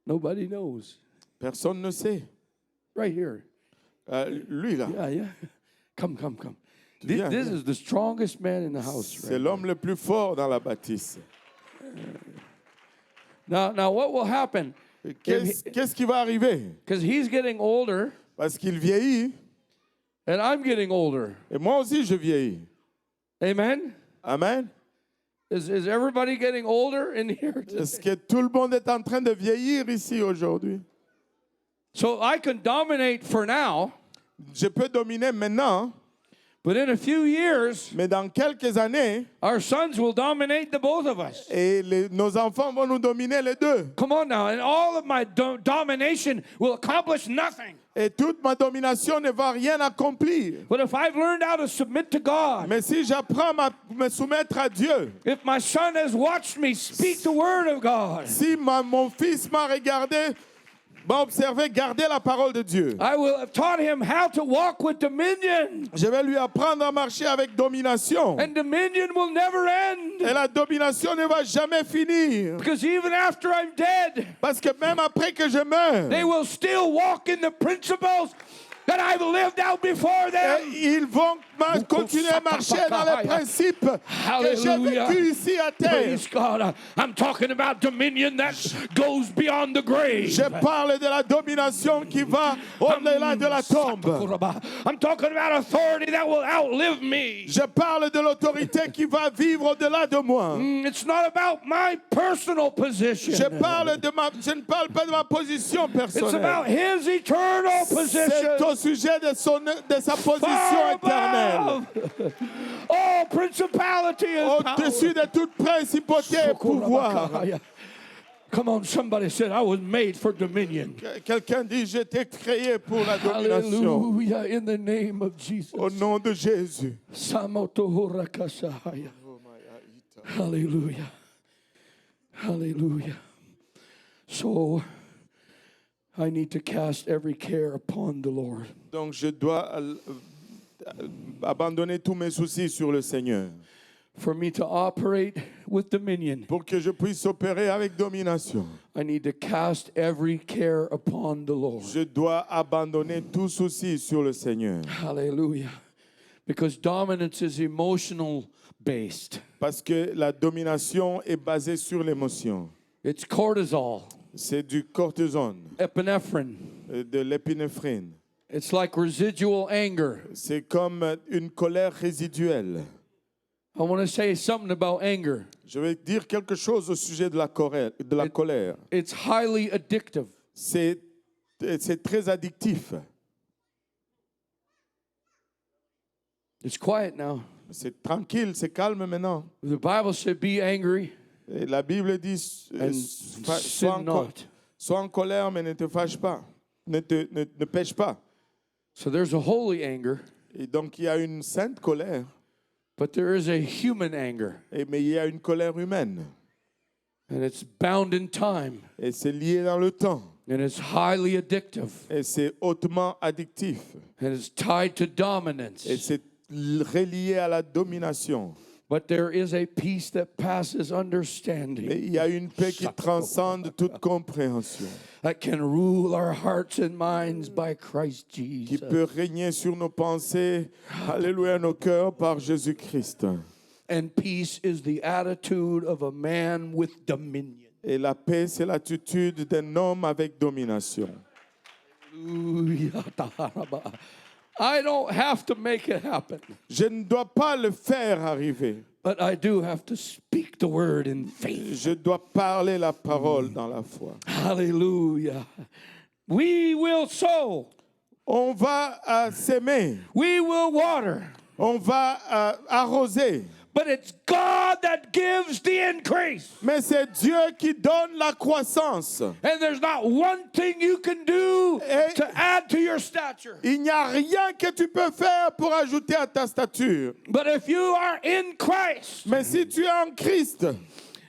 Nobody knows. Personne ne sait. Right here. Lui là, Yeah, yeah. Come. viens, This viens. is the strongest man in the house C'est right now. l'homme le plus fort dans la bâtisse. Now what will happen? Qu'est-ce qui va arriver? Because he's getting older Parce qu'il vieillit, and I'm getting older. et moi aussi je vieillis. Amen? Amen. Is everybody getting older in here? Est-ce que tout le monde est en train de vieillir ici aujourd'hui? So I can dominate for now, Je peux dominer maintenant, but in a few years, mais dans quelques années, our sons will dominate the both of us. et nos enfants vont nous dominer les deux. Come on now, and all of my domination will accomplish nothing. Et toute ma domination ne va rien accomplir. But if I've learned how to submit to God, Mais si j'apprends à me soumettre à Dieu, if my son has watched me speak the word of God, si mon fils m'a regardé, m'a observé garder la parole de Dieu, I will have taught him how to walk with dominion. je vais lui apprendre à marcher avec domination. And dominion will never end. Et la domination ne va jamais finir. Because even after I'm dead, Parce que même après que je meurs, they will still walk in the principles that I've lived out before them. ils vont continuer à marcher dans les principes que j'ai Hallelujah. vécus ici à terre. Praise God. I'm talking about dominion that goes beyond the grave. Je parle de la domination qui va au-delà de la tombe. I'm talking about authority that will outlive me. Je parle de l'autorité qui va vivre au-delà de moi. It's not about my personal position. Je ne parle pas de ma position It's about personnelle. His eternal C'est position. au sujet de sa position Far éternelle. above all principality and Au-dessus power. de toute principauté et pouvoir. Come on, somebody said, I was made for dominion. Quelqu'un dit, j'étais créé pour la domination. Hallelujah, in the name of Jesus. Au nom de Jésus. Samotohorakasahaya. Hallelujah. Hallelujah. So, I need to cast every care upon the Lord. Donc je dois abandonner tous mes soucis sur le Seigneur For me to operate with dominion, pour que je puisse opérer avec domination. I need to cast every care upon the Lord. Je dois abandonner tout souci sur le Seigneur. Hallelujah. Because dominance is emotional based. Parce que la domination est basée sur l'émotion. It's cortisol, C'est du cortisone, epinephrine. de l'épinéphrine. It's like residual anger. C'est comme une colère résiduelle. I want to say something about anger. Je vais dire quelque chose au sujet de la colère. It's highly addictive. C'est très addictif. It's quiet now. C'est tranquille, c'est calme maintenant. The Bible said, be angry Et la Bible dit, and sin not. sois en colère, mais ne te fâche pas. Ne pêche pas. So there's a holy anger, Et donc, il y a une sainte colère, but there is a human anger. mais il y a une colère humaine. And it's bound in time. Et c'est lié dans le temps. And it's highly addictive. Et c'est hautement addictif. And it's tied to dominance. Et c'est relié à la domination. But there is a peace that passes Mais understanding il y a une paix qui transcende toute compréhension, that can rule our hearts and minds by Christ qui Jesus. peut régner sur nos pensées, alléluia, nos cœurs par Jésus-Christ. And peace is the attitude of a man with dominion. Et la paix, c'est l'attitude d'un homme avec domination. I don't have to make it happen, Je ne dois pas le faire arriver. but I do have to speak the word in faith. Je dois parler la parole dans la foi. Hallelujah. We will sow. On va s'aimer, We will water. on va arroser. But it's God that gives the increase. Mais c'est Dieu qui donne la croissance. And there's not one thing you can do Et- to add to your stature. Il n'y a rien que tu peux faire pour ajouter à ta stature. But if you are in Christ, Mais si tu es en Christ,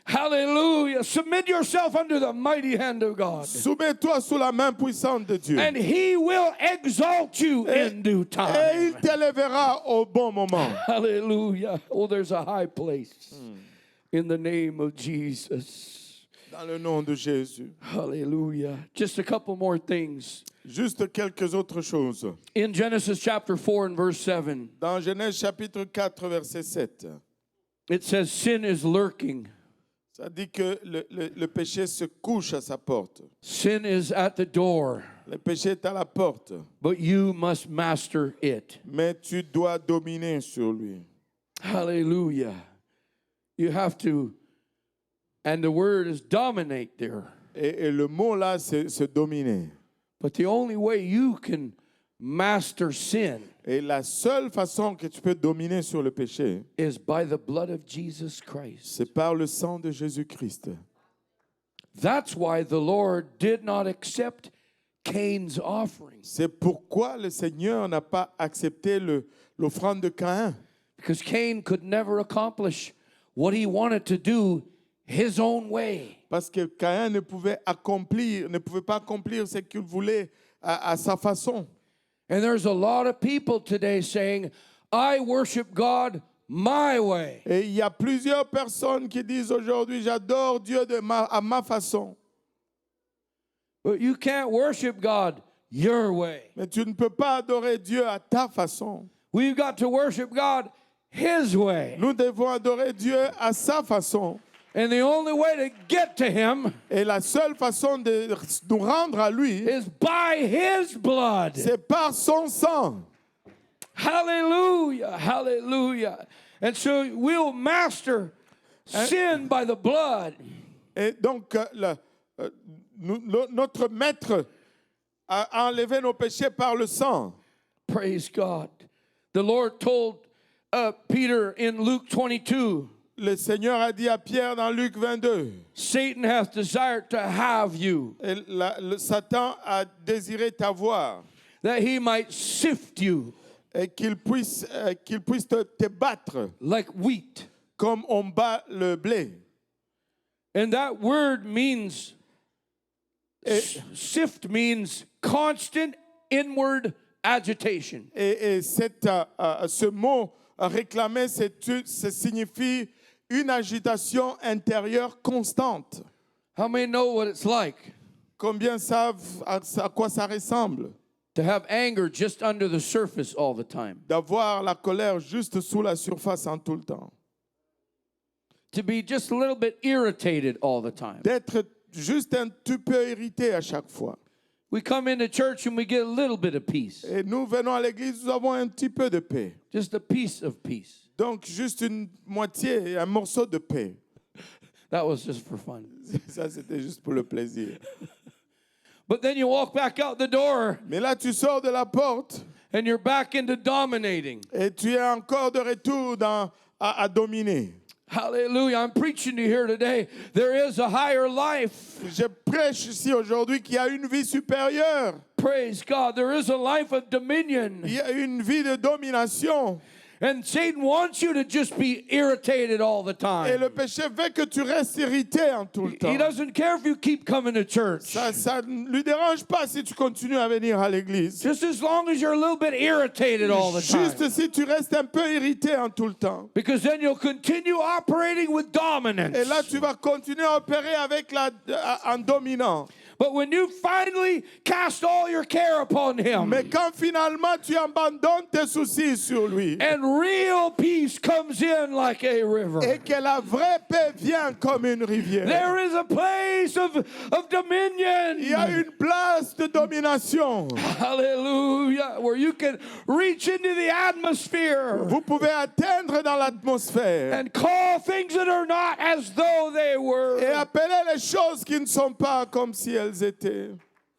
hallelujah, submit yourself under the mighty hand of God. soumets-toi sous la main puissante de Dieu. And He will exalt you in due Et time. il t'élèvera au bon moment. Hallelujah. Oh, there's a high place in the name of Jesus. Dans le nom de Jésus. Hallelujah. Just a couple more things. Juste quelques autres choses. In Genesis chapter 4 and verse 7, Dans Genèse chapitre 4, verset 7, it says, sin is lurking. ça dit que le péché se couche à sa porte. Sin is at the door, Le péché est à la porte, but you must master it. mais tu dois dominer sur lui. Hallelujah. You have to, and the word is dominate there. Et le mot là, c'est se dominer. But the only way you can master sin Et la seule façon que tu peux dominer sur le péché, is by the blood of Jesus Christ. c'est par le sang de Jésus-Christ. That's why the Lord did not accept Cain's offering, C'est pourquoi le Seigneur n'a pas accepté l'offrande de Caïn. because Cain could never accomplish what he wanted to do his own way. Parce que Caïn ne pouvait pas accomplir ce qu'il voulait à sa façon. And there's a lot of people today saying, I worship God my way. Et il y a plusieurs personnes qui disent aujourd'hui, j'adore Dieu à ma façon. But you can't worship God your way. Mais tu ne peux pas adorer Dieu à ta façon. We've got to worship God His way. Nous devons adorer Dieu à sa façon. And the only way to get to Him Et la seule façon de nous rendre à lui, is by His blood. c'est par son sang. Hallelujah, hallelujah. And so we'll master sin by the blood. Et donc, notre maître a enlevé nos péchés par le sang. Praise God. The Lord told Peter in Luke 22, Le Seigneur a dit à Pierre dans Luc 22, Satan hath desired to have you, et Satan a désiré t'avoir, that he might sift you et qu'il puisse te battre like wheat. comme on bat le blé. And that word means, sift means constant inward agitation. Et ce mot réclamé, ça signifie une agitation intérieure constante. How many know what it's like Combien savent à quoi ça ressemble? to have anger just under the surface all the time? D'avoir la colère juste sous la surface en tout le temps. To be just a little bit irritated all the time. D'être juste un petit peu irrité à chaque fois. We come into church and we get a little bit of peace. Et nous venons à l'église, nous avons un petit peu de paix. Just a piece of peace. Donc, juste une moitié, un morceau de paix. That was just for fun. Ça, c'était juste pour le plaisir. But then you walk back out the door Mais là, tu sors de la porte and you're back into dominating. et tu es encore de retour à dominer. Hallelujah. I'm preaching to you here today. There is a higher life. Je prêche ici aujourd'hui qu'il y a une vie supérieure. Praise God. There is a life of dominion. Il y a une vie de domination. And Satan wants you to just be irritated all the Et le time. péché veut que tu restes irrité en tout le temps. He doesn't care if you keep coming to church. Ça ne lui dérange pas si tu continues à venir à l'église. Just as long as you're a little bit irritated all the Juste time. si tu restes un peu irrité en tout le temps. Because then you'll continue operating with dominance. Et là, tu vas continuer à opérer avec en dominant. But when you finally cast all your care upon him, Mais quand finalement tu abandonnes tes soucis sur lui and real peace comes in like a river, et que la vraie paix vient comme une rivière, there is a place of dominion. il y a une place de domination. Hallelujah. Where you can reach into the atmosphere Vous pouvez atteindre dans l'atmosphère and call things that are not as though they were. et appeler les choses qui ne sont pas comme si elles étaient.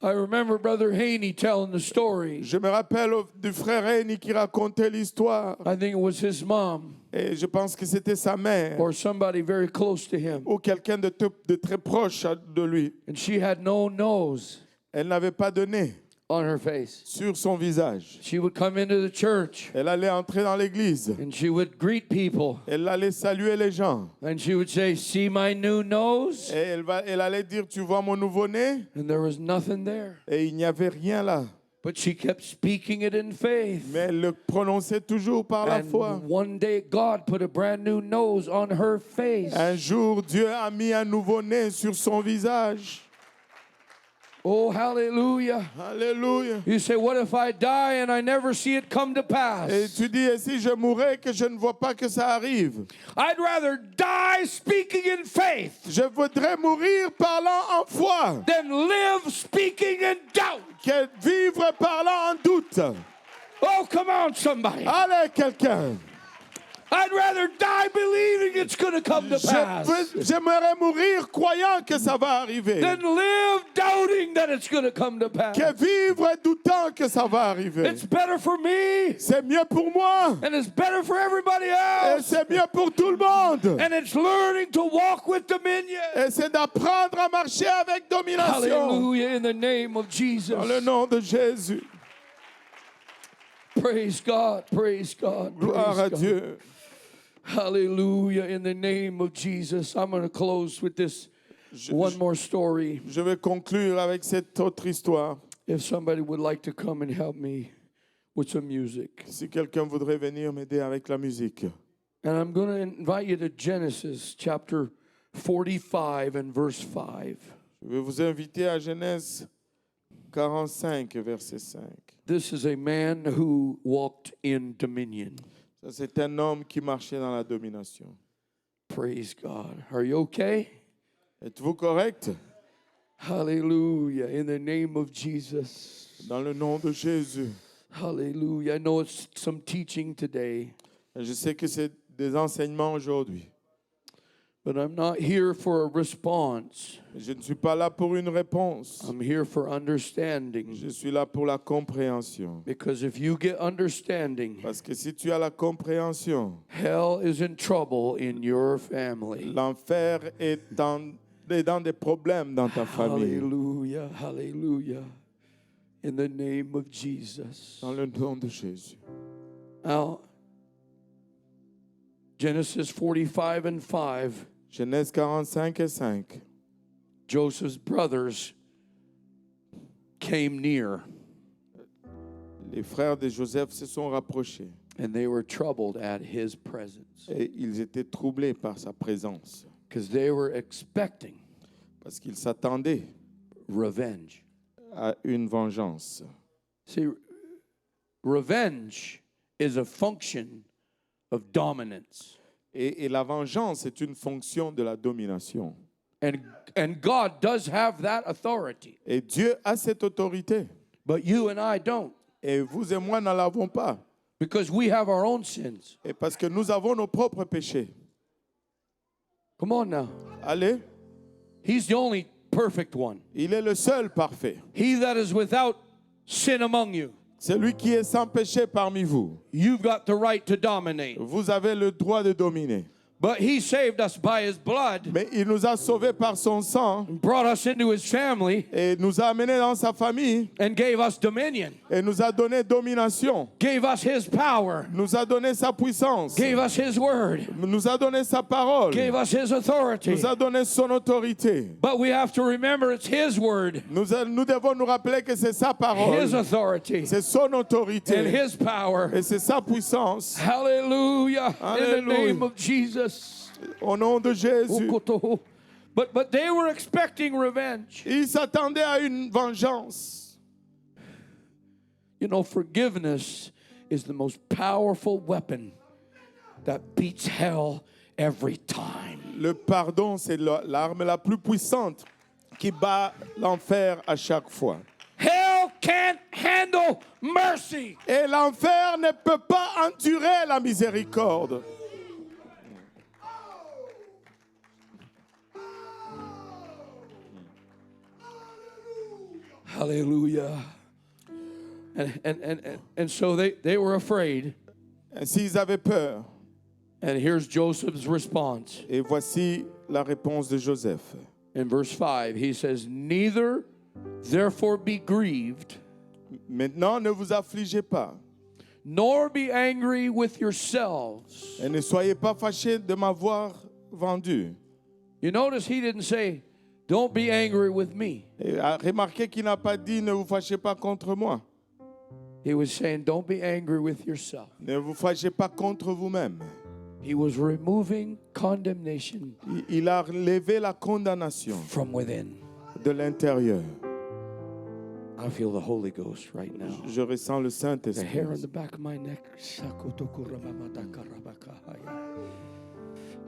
I remember Brother Haney telling the story. Je me rappelle du frère Réni qui racontait l'histoire I think it was his mom et je pense que c'était sa mère or somebody very close to him. ou quelqu'un de très proche de lui. And she had no nose Elle n'avait pas de nez on her face. sur son visage. She would come into the church Elle allait entrer dans l'église. and she would greet people Elle allait saluer les gens. and she would say, "See my new nose?" Et elle allait dire, tu vois mon nouveau-né? And there was nothing there. Et il n'y avait rien là. But she kept speaking it in faith. Mais elle le prononçait toujours par la foi. And one day God put a brand new nose on her face. Un jour, Dieu a mis un nouveau-né sur son visage. Oh, hallelujah. Alléluia. You say, what if I die and I never see it come to pass? Et tu dis, et si je mourais, que je ne vois pas que ça arrive? I'd rather die speaking in faith Je voudrais mourir parlant en foi than live speaking in doubt. que vivre parlant en doute. Oh, come on, somebody. Allez, quelqu'un. I'd rather die believing it's going to come to pass J'aimerais mourir croyant que ça va arriver than live doubting that it's going to come to pass. que vivre doutant que ça va arriver. It's better for me C'est mieux pour moi and it's better for everybody et else. c'est mieux pour tout le monde. And it's learning to walk with dominion. Et c'est d'apprendre à marcher avec domination. Hallelujah, in the name of Jesus. Dans le nom de Jésus. Praise God, praise God. Gloire praise à God. Dieu. Hallelujah, in the name of Jesus. I'm going to close with this one more story. Je vais conclure avec cette autre histoire. If somebody would like to come and help me with some music. Si quelqu'un voudrait venir m'aider avec la musique. And I'm going to invite you to Genesis chapter 45 and verse 5. Je vais vous inviter à Genèse 45, verset 5. This is a man who walked in dominion. Ça, c'est un homme qui marchait dans la domination. Praise God. Are you okay? Êtes-vous correct? Hallelujah. In the name of Jesus. Dans le nom de Jésus. Hallelujah. I know it's some teaching today, Je sais que c'est des enseignements aujourd'hui. but I'm not here for a response. Je ne suis pas là pour une réponse. I'm here for understanding. Je suis là pour la compréhension. Because if you get understanding, Parce que si tu as la compréhension, hell is in trouble in your family. l'enfer est dans des problèmes dans ta famille. Hallelujah. Hallelujah. In the name of Jesus. Dans le nom de Jésus. Now, Genesis 45 and 5, Genèse 45 et 5. Joseph's brothers came near, Les frères de Joseph se sont rapprochés and they were troubled at his presence et ils étaient troublés par sa présence because they were expecting parce qu'ils s'attendaient revenge. à une vengeance. See, revenge is a function of dominance. Et la vengeance est une fonction de la domination. And God does have that authority. Et Dieu a cette autorité. But you and I don't. Et vous et moi n'en l'avons pas. Because we have our own sins. Et parce que nous avons nos propres péchés. Come on now. Allez, He's the only perfect one. il est le seul parfait. He that is without sin among you. Celui qui est sans péché parmi vous. You've got the right to dominate. Vous avez le droit de dominer. But he saved us by his blood, Mais il nous a sauvés par son sang brought us into his family, et nous a amenés dans sa famille and gave us dominion, et nous a donné domination. gave us his power, Nous a donné sa puissance. gave us his word, Nous a donné sa parole. gave us his authority. Nous a donné son autorité. But we have to remember it's his word, Nous devons nous rappeler que c'est sa parole. his authority, C'est son and autorité. his power. Et c'est sa puissance. Hallelujah. In the Hallelujah. name of Jesus. Au nom de Jésus. But they were expecting revenge. Ils s'attendaient à une vengeance. You know, forgiveness is the most powerful weapon that beats hell every time. Le pardon, c'est l'arme la plus puissante qui bat l'enfer à chaque fois. Hell can't handle mercy. Et l'enfer ne peut pas endurer la miséricorde. Hallelujah. And so they were afraid. Ainsi, ils avaient peur. And here's Joseph's response. Et voici la réponse de Joseph. In verse 5, he says, "Neither therefore be grieved, Maintenant, ne vous affligez pas. nor be angry with yourselves." Et ne soyez pas fâchés de m'avoir vendu. You notice he didn't say, "Don't be angry with me." Et remarquez qu'il n'a pas dit ne vous fâchez pas contre moi. He was saying, "Don't be angry with yourself." Ne vous fâchez pas contre vous-même. He was removing condemnation Il a levé la condamnation from within. de l'intérieur. I feel the Holy Ghost right now. Je ressens le The hair on Saint-Esprit. the back of my neck.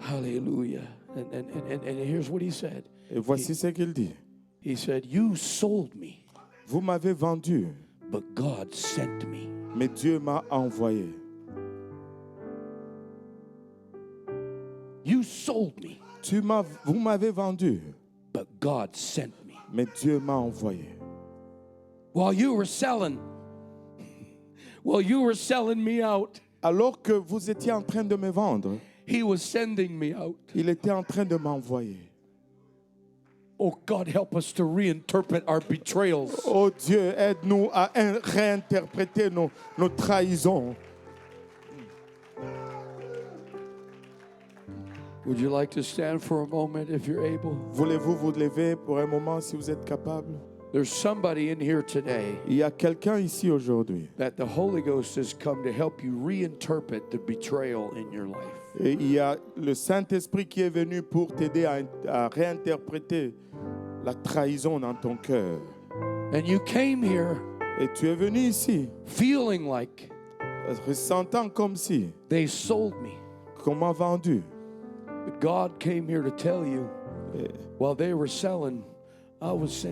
Hallelujah. And here's what he said. Et voici ce qu'il dit. He said, "You sold me, Vous m'avez vendu, but God sent me." mais Dieu m'a envoyé. You sold me, Vous m'avez vendu, but God sent me. mais Dieu m'a envoyé. While you were selling me out, Alors que vous étiez en train de me vendre, he was sending me out. il était en train de m'envoyer. Oh, God, help us to reinterpret our betrayals. Oh Dieu, aide-nous à réinterpréter nos trahisons. Would you like to stand for a moment if you're able? Voulez-vous vous lever pour un moment si vous êtes capable? There's somebody in here today Il y a quelqu'un ici aujourd'hui. that the Holy Ghost has come to help you reinterpret the betrayal in your life. Et il y a le Saint-Esprit qui est venu pour t'aider à réinterpréter la trahison dans ton cœur. And you came here Et tu es venu ici, feeling like ressentant comme si, they sold me. qu'on m'a vendu. But God came here to tell you while they were selling, I was sending